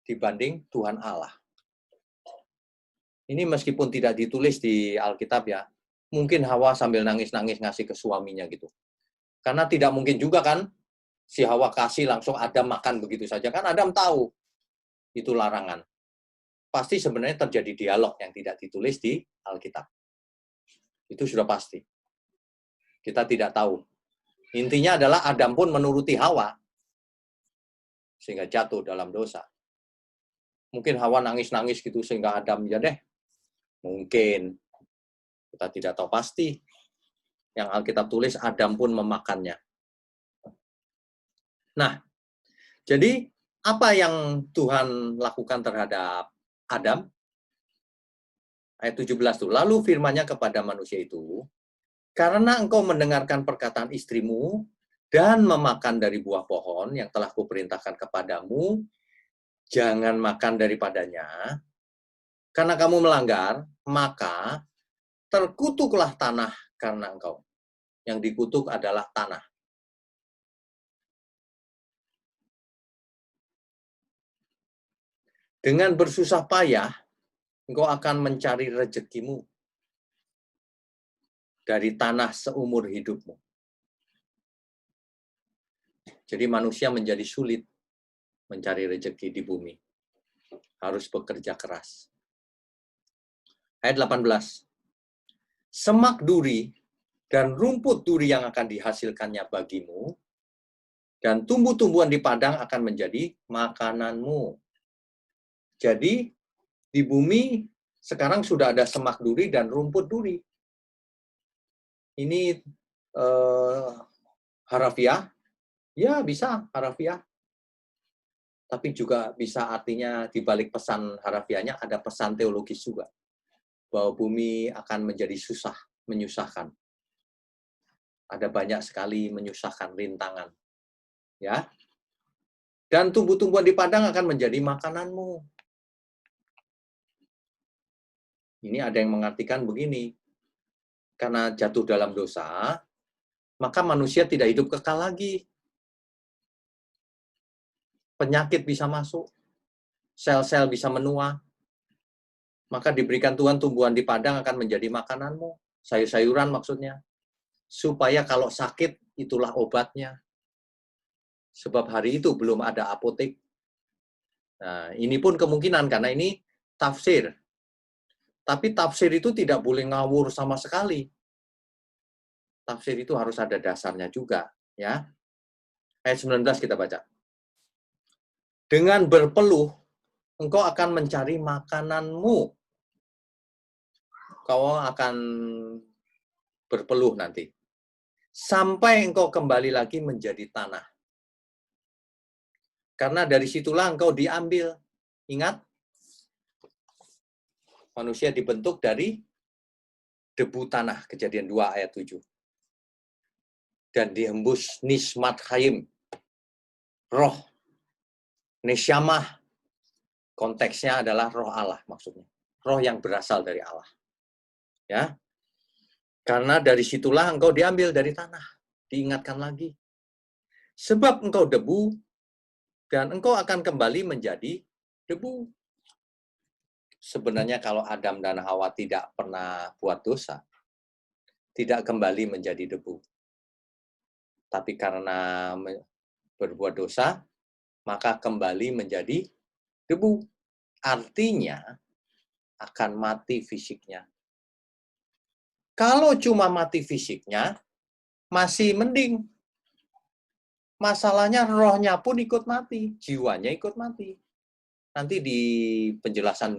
dibanding Tuhan Allah. Ini meskipun tidak ditulis di Alkitab ya, mungkin Hawa sambil nangis-nangis ngasih ke suaminya gitu. Karena tidak mungkin juga kan, si Hawa kasih langsung Adam makan begitu saja. Kan Adam tahu itu larangan. Pasti sebenarnya terjadi dialog yang tidak ditulis di Alkitab. Itu sudah pasti. Kita tidak tahu. Intinya adalah Adam pun menuruti Hawa. Sehingga jatuh dalam dosa. Mungkin Hawa nangis-nangis gitu sehingga Adam ya deh. Mungkin. Kita tidak tahu pasti. Yang Alkitab tulis Adam pun memakannya. Nah, jadi apa yang Tuhan lakukan terhadap Adam? Ayat 17 tuh. Lalu firman-Nya kepada manusia itu, karena engkau mendengarkan perkataan istrimu dan memakan dari buah pohon yang telah kuperintahkan kepadamu, jangan makan daripadanya. Karena kamu melanggar, maka terkutuklah tanah karena engkau. Yang dikutuk adalah tanah. Dengan bersusah payah, engkau akan mencari rezekimu dari tanah seumur hidupmu. Jadi manusia menjadi sulit mencari rezeki di bumi. Harus bekerja keras. Ayat 18. Semak duri dan rumput duri yang akan dihasilkannya bagimu, dan tumbuh-tumbuhan di padang akan menjadi makananmu. Jadi, di bumi sekarang sudah ada semak duri dan rumput duri. Ini harafiah? Ya, bisa harafiah. Tapi juga bisa artinya di balik pesan harafiahnya ada pesan teologis juga. Bahwa bumi akan menjadi susah, menyusahkan. Ada banyak sekali menyusahkan rintangan. Ya. Dan tumbuh-tumbuhan di padang akan menjadi makananmu. Ini ada yang mengartikan begini. Karena jatuh dalam dosa, maka manusia tidak hidup kekal lagi. Penyakit bisa masuk, sel-sel bisa menua, maka diberikan Tuhan tumbuhan di padang akan menjadi makananmu. Sayur-sayuran maksudnya. Supaya kalau sakit, itulah obatnya. Sebab hari itu belum ada apotek. Nah, ini pun kemungkinan, karena ini tafsir. Tapi tafsir itu tidak boleh ngawur sama sekali. Tafsir itu harus ada dasarnya juga. Ya. Ayat 19 kita baca. Dengan berpeluh, engkau akan mencari makananmu. Kau akan berpeluh nanti. Sampai engkau kembali lagi menjadi tanah. Karena dari situlah engkau diambil. Ingat, manusia dibentuk dari debu tanah. Kejadian 2 ayat 7. Dan dihembus nismat hayim. Roh. Nesyamah. Konteksnya adalah roh Allah maksudnya. Roh yang berasal dari Allah. Ya. Karena dari situlah engkau diambil dari tanah. Diingatkan lagi. Sebab engkau debu, dan engkau akan kembali menjadi debu. Sebenarnya kalau Adam dan Hawa tidak pernah buat dosa, tidak kembali menjadi debu. Tapi karena berbuat dosa, maka kembali menjadi debu. Artinya akan mati fisiknya. Kalau cuma mati fisiknya, masih mending. Masalahnya rohnya pun ikut mati, jiwanya ikut mati. Nanti di penjelasan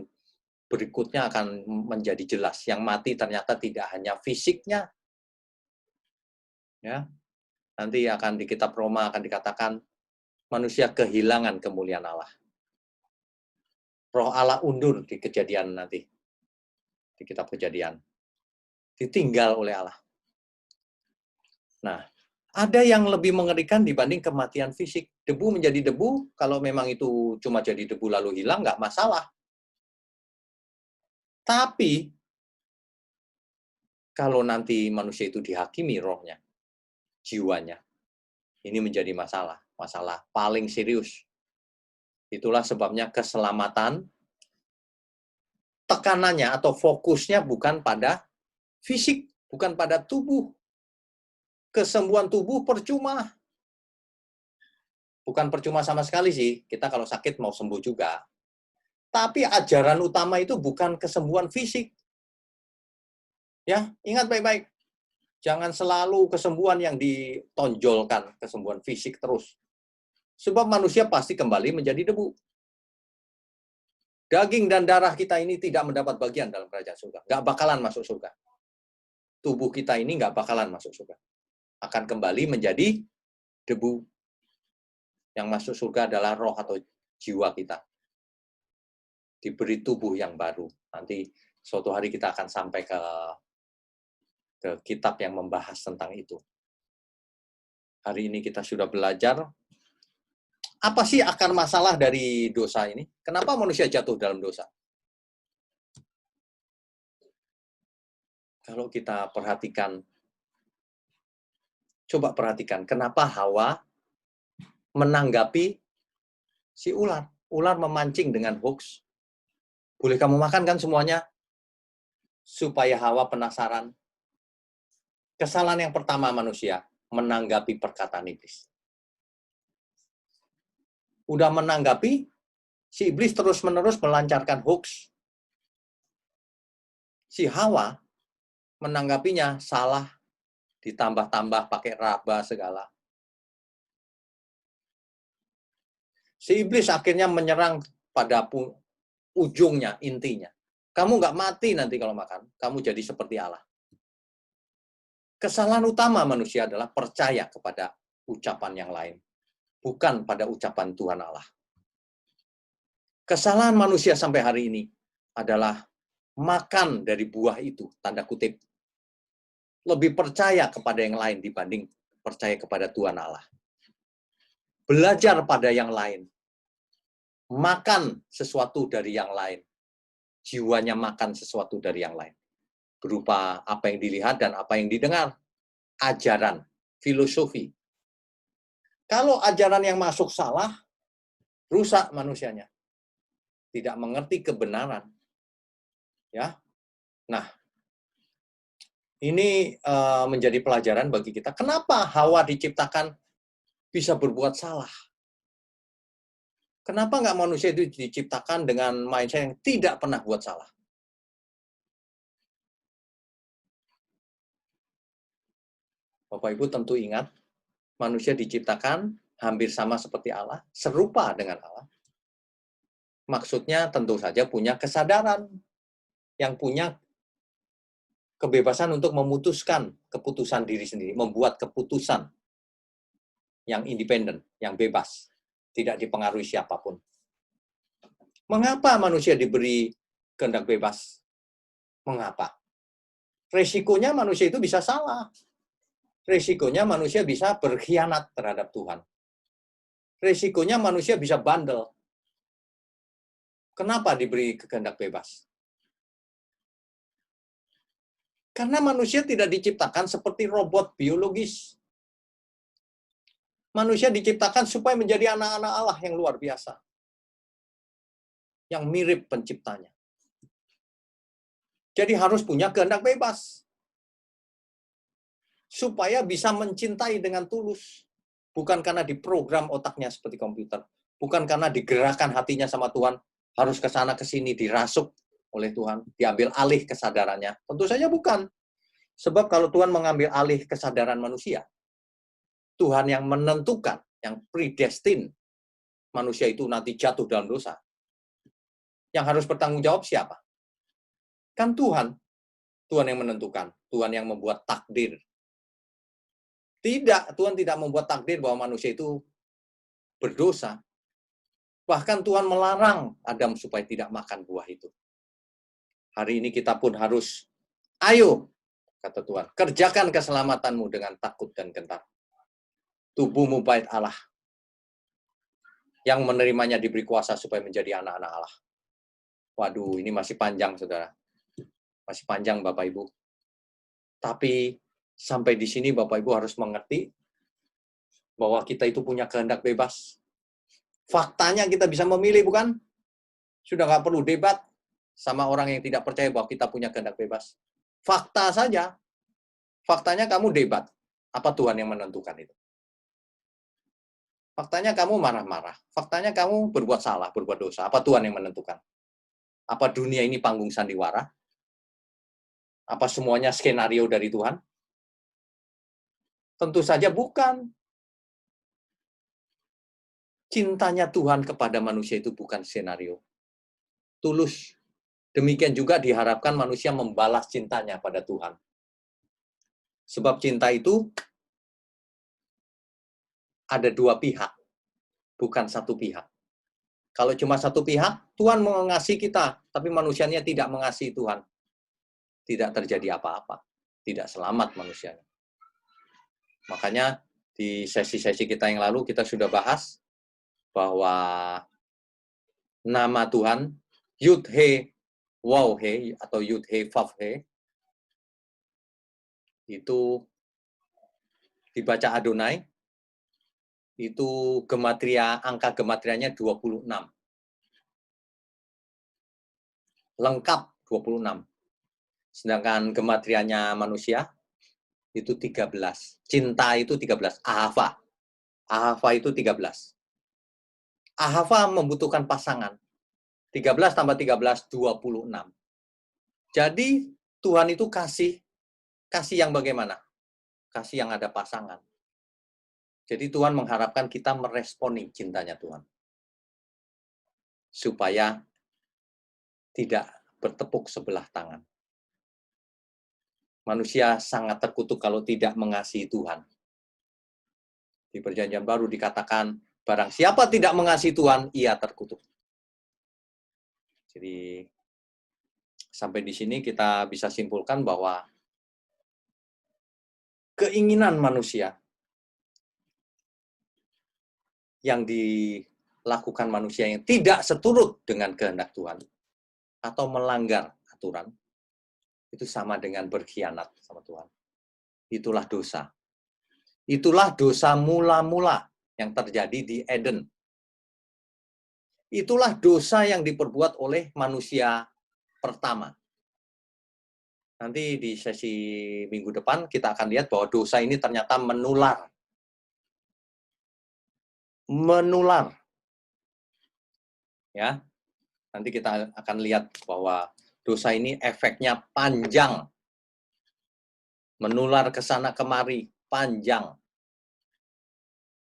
berikutnya akan menjadi jelas. Yang mati ternyata tidak hanya fisiknya. Ya. Nanti akan di kitab Roma akan dikatakan manusia kehilangan kemuliaan Allah. Roh Allah undur di Kejadian nanti. Di kitab Kejadian. Ditinggal oleh Allah. Nah, ada yang lebih mengerikan dibanding kematian fisik. Debu menjadi debu, kalau memang itu cuma jadi debu lalu hilang, nggak masalah. Tapi, kalau nanti manusia itu dihakimi rohnya, jiwanya, ini menjadi masalah. Masalah paling serius. Itulah sebabnya keselamatan, tekanannya atau fokusnya bukan pada fisik, bukan pada tubuh. Kesembuhan tubuh percuma. Bukan percuma sama sekali sih, kita kalau sakit mau sembuh juga. Tapi ajaran utama itu bukan kesembuhan fisik. Ya, ingat baik-baik. Jangan selalu kesembuhan yang ditonjolkan, kesembuhan fisik terus. Sebab manusia pasti kembali menjadi debu. Daging dan darah kita ini tidak mendapat bagian dalam kerajaan surga. Nggak bakalan masuk surga. Tubuh kita ini nggak bakalan masuk surga. Akan kembali menjadi debu. Yang masuk surga adalah roh atau jiwa kita. Diberi tubuh yang baru. Nanti suatu hari kita akan sampai ke kitab yang membahas tentang itu. Hari ini kita sudah belajar apa sih akar masalah dari dosa ini? Kenapa manusia jatuh dalam dosa? Kalau kita perhatikan, coba perhatikan, kenapa Hawa menanggapi si ular? Ular memancing dengan hoax. Boleh kamu makan kan semuanya? Supaya Hawa penasaran. Kesalahan yang pertama manusia, menanggapi perkataan iblis. Udah menanggapi, si iblis terus-menerus melancarkan hoax. Si Hawa menanggapinya salah. ditambah-tambah pakai raba segala. Si iblis akhirnya menyerang pada ujungnya, intinya. Kamu nggak mati nanti kalau makan, kamu jadi seperti Allah. Kesalahan utama manusia adalah percaya kepada ucapan yang lain, bukan pada ucapan Tuhan Allah. Kesalahan manusia sampai hari ini adalah makan dari buah itu, tanda kutip. Lebih percaya kepada yang lain dibanding percaya kepada Tuhan Allah. Belajar pada yang lain. Makan sesuatu dari yang lain. Jiwanya makan sesuatu dari yang lain. Berupa apa yang dilihat dan apa yang didengar. Ajaran, filosofi. Kalau ajaran yang masuk salah, rusak manusianya. Tidak mengerti kebenaran. Ya. Nah, ini menjadi pelajaran bagi kita. Kenapa Hawa diciptakan bisa berbuat salah? Kenapa nggak manusia itu diciptakan dengan mindset yang tidak pernah buat salah? Bapak Ibu tentu ingat, manusia diciptakan hampir sama seperti Allah, serupa dengan Allah. Maksudnya tentu saja punya kesadaran, yang punya kebebasan untuk memutuskan keputusan diri sendiri, membuat keputusan yang independen, yang bebas, tidak dipengaruhi siapapun. Mengapa manusia diberi kehendak bebas? Mengapa? Resikonya manusia itu bisa salah. Resikonya manusia bisa berkhianat terhadap Tuhan. Resikonya manusia bisa bandel. Kenapa diberi kehendak bebas? Karena manusia tidak diciptakan seperti robot biologis. Manusia diciptakan supaya menjadi anak-anak Allah yang luar biasa. Yang mirip penciptanya. Jadi harus punya kehendak bebas. Supaya bisa mencintai dengan tulus. Bukan karena diprogram otaknya seperti komputer. Bukan karena digerakkan hatinya sama Tuhan. Harus ke sana ke sini dirasuk oleh Tuhan. Diambil alih kesadarannya. Tentu saja bukan. Sebab kalau Tuhan mengambil alih kesadaran manusia, Tuhan yang menentukan, yang predestin manusia itu nanti jatuh dalam dosa. Yang harus bertanggung jawab siapa? Kan Tuhan. Tuhan yang menentukan. Tuhan yang membuat takdir. Tidak, Tuhan tidak membuat takdir bahwa manusia itu berdosa. Bahkan Tuhan melarang Adam supaya tidak makan buah itu. Hari ini kita pun harus, ayo, kata Tuhan, kerjakan keselamatanmu dengan takut dan gentar. Tubuhmu bait Allah. Yang menerimanya diberi kuasa supaya menjadi anak-anak Allah. Waduh, ini masih panjang, saudara. Masih panjang, Bapak Ibu. Tapi sampai di sini Bapak Ibu harus mengerti bahwa kita itu punya kehendak bebas. Faktanya kita bisa memilih, bukan? Sudah nggak perlu debat sama orang yang tidak percaya bahwa kita punya kehendak bebas. Fakta saja. Faktanya kamu debat. Apa Tuhan yang menentukan itu? Faktanya kamu marah-marah. Faktanya kamu berbuat salah, berbuat dosa. Apa Tuhan yang menentukan? Apa dunia ini panggung sandiwara? Apa semuanya skenario dari Tuhan? Tentu saja bukan. Cintanya Tuhan kepada manusia itu bukan skenario. Tulus. Demikian juga diharapkan manusia membalas cintanya pada Tuhan. Sebab cinta itu ada dua pihak, bukan satu pihak. Kalau cuma satu pihak, Tuhan mengasihi kita, tapi manusianya tidak mengasihi Tuhan. Tidak terjadi apa-apa. Tidak selamat manusianya. Makanya di sesi-sesi kita yang lalu kita sudah bahas bahwa nama Tuhan Yud-He, Waw-He atau Yud-He, Vav-He itu dibaca Adonai, itu angka gematrianya 26. Lengkap 26. Sedangkan gematrianya manusia itu 13. Cinta itu 13. Ahava. Ahava itu 13. Ahava membutuhkan pasangan. 13 tambah 13, 26. Jadi Tuhan itu kasih yang bagaimana? kasih yang ada pasangan. Jadi Tuhan mengharapkan kita meresponi cintanya Tuhan. Supaya tidak bertepuk sebelah tangan. Manusia sangat terkutuk kalau tidak mengasihi Tuhan. Di Perjanjian Baru dikatakan, barang siapa tidak mengasihi Tuhan, ia terkutuk. Jadi, sampai di sini kita bisa simpulkan bahwa keinginan manusia yang dilakukan manusia yang tidak seturut dengan kehendak Tuhan atau melanggar aturan, itu sama dengan berkhianat sama Tuhan. Itulah dosa. Itulah dosa mula-mula yang terjadi di Eden. Itulah dosa yang diperbuat oleh manusia pertama. Nanti di sesi minggu depan kita akan lihat bahwa dosa ini ternyata menular. Menular. Ya. Nanti kita akan lihat bahwa dosa ini efeknya panjang. Menular ke sana kemari, panjang.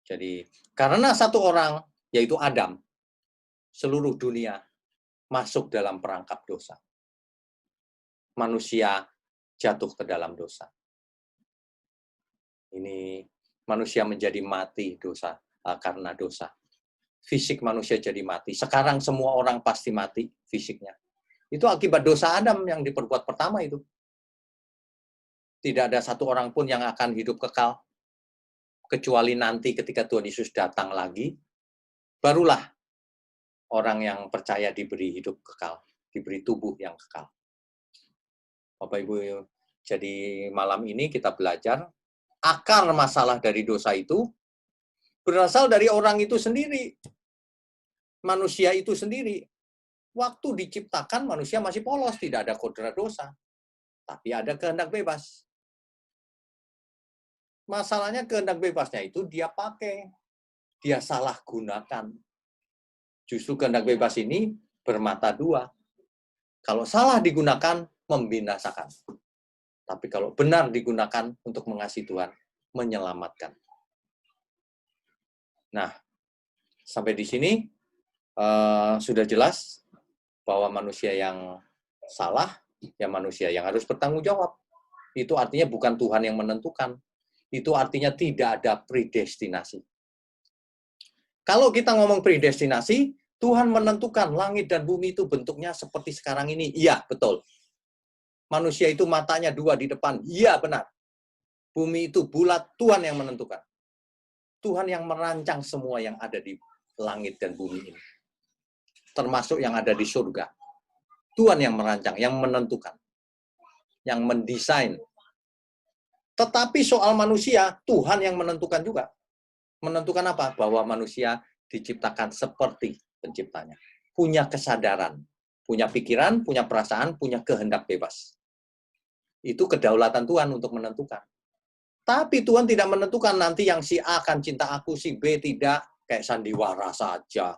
Jadi, karena satu orang, yaitu Adam, seluruh dunia masuk dalam perangkap dosa. Manusia jatuh ke dalam dosa. Ini manusia menjadi mati dosa karena dosa. Fisik manusia jadi mati. Sekarang semua orang pasti mati fisiknya. Itu akibat dosa Adam yang diperbuat pertama itu. Tidak ada satu orang pun yang akan hidup kekal. Kecuali nanti ketika Tuhan Yesus datang lagi, barulah orang yang percaya diberi hidup kekal. Diberi tubuh yang kekal. Bapak Ibu, jadi malam ini kita belajar akar masalah dari dosa itu berasal dari orang itu sendiri. Manusia itu sendiri. Waktu diciptakan manusia masih polos, tidak ada kodrat dosa. Tapi ada kehendak bebas. Masalahnya kehendak bebasnya itu dia pakai. Dia salah gunakan. Justru kehendak bebas ini bermata dua. Kalau salah digunakan, membinasakan. Tapi kalau benar digunakan untuk mengasihi Tuhan, menyelamatkan. Nah, sampai di sini sudah jelas bahwa manusia yang salah, ya manusia yang harus bertanggung jawab. Itu artinya bukan Tuhan yang menentukan. Itu artinya tidak ada predestinasi. Kalau kita ngomong predestinasi, Tuhan menentukan langit dan bumi itu bentuknya seperti sekarang ini. Iya, betul. Manusia itu matanya dua di depan. Iya, benar. Bumi itu bulat, Tuhan yang menentukan. Tuhan yang merancang semua yang ada di langit dan bumi ini. Termasuk yang ada di surga. Tuhan yang merancang, yang menentukan. Yang mendesain. Tetapi soal manusia, Tuhan yang menentukan juga. Menentukan apa? Bahwa manusia diciptakan seperti penciptanya. Punya kesadaran. Punya pikiran, punya perasaan, punya kehendak bebas. Itu kedaulatan Tuhan untuk menentukan. Tapi Tuhan tidak menentukan nanti yang si A akan cinta aku, si B tidak. Kayak sandiwara saja.